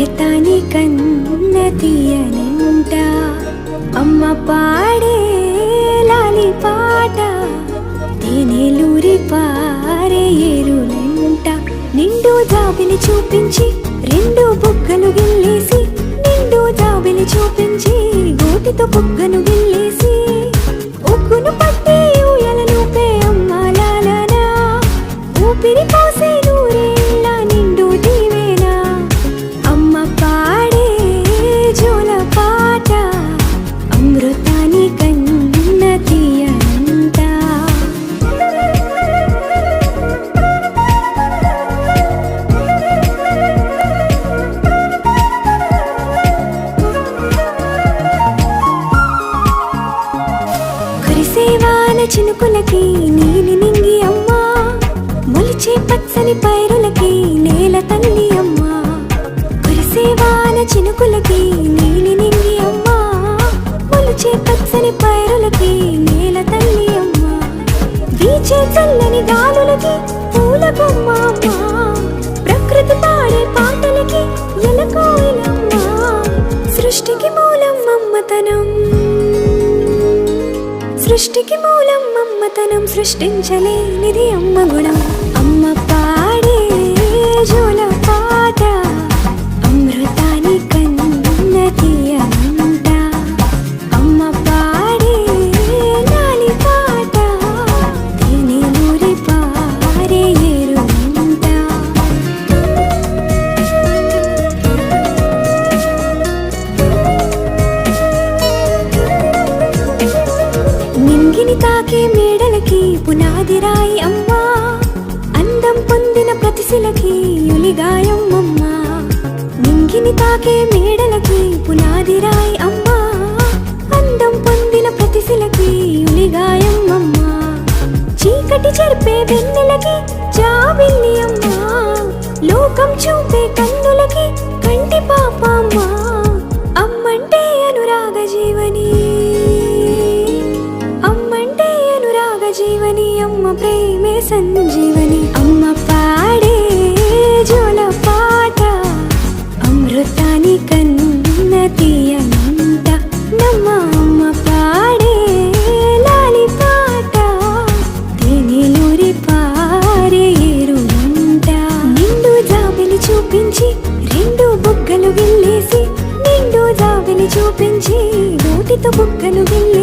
అమృతాని కన్న తీయనంట అమ్మ పాడే లాలి పాట తేనెలూరి పారే ఏరులంట నిండు జాబిలి చూపించి రెండు బుగ్గలు గిల్లేసి నిండు జాబిలి చూపించి గోటితో బుగ్గను గిల్లేసి ఉగ్గును పట్టి ఊయలనుపే అమ్మ లాలనా ఊపిరి పోసే నూరేళ్ళ నిండు దీవేనా అమ్మ పాడే జోల పాట అమృతాని కన్న తీయనంట కురిసేవాన చినుకులకి నీలి నింగి అమ్మా మొలిచే పచ్చని పైరులకి నేల తల్లి అమ్మా కురిసేవాన చినుకులకి నీలి నింగి అమ్మా మొలిచే పచ్చని పైరులకి నేల తల్లి అమ్మా వీచే చల్లని గాలులకి పూల బొమ్మ అమ్మా ప్రకృతి పాడే పాటలకి ఎలకోయిలమ్మా సృష్టికి మూలం మమ్మతనం సృష్టికి మూలం మమ్మతనం సృష్టించలేనిది అమ్మ గుణం అమ్మ పాడే జోల పాట అమృతాని కన్న తీయనంట అమ్మ పాడే లాలి పాట తేనెలూరి పారే ఏరులంట నింగిని తాకే మేడలకి పునాది రాయి అమ్మా అందం పొందిన ప్రతిశిలకి యులిగాయం అమ్మా నింగిని తాకే మేడలకి పునాది రాయి అమ్మా అందం పొందిన ప్రతిశిలకి యులిగాయం అమ్మా చీకటి చెరిపే వెన్నెలకి జాబిల్లి అమ్మా లోకం చూపే కన్నులకి కంటి పాప అమ్మా అమ్మంటే అనురాగ జీవని జీవని అమ్మ ప్రేమే సంజీవని అమ్మ పాడే జోల పాట అమృతాని కన్న తీయనంట నమ్మ అమ్మ పాడే లాలి పాట తేనెలూరి పారే ఏరులంట నిండు జాబిలి చూపించి రెండు బుగ్గలు గిల్లేసి నిండు జాబిలి చూపించి నోటితో బుగ్గను గిల్లేసి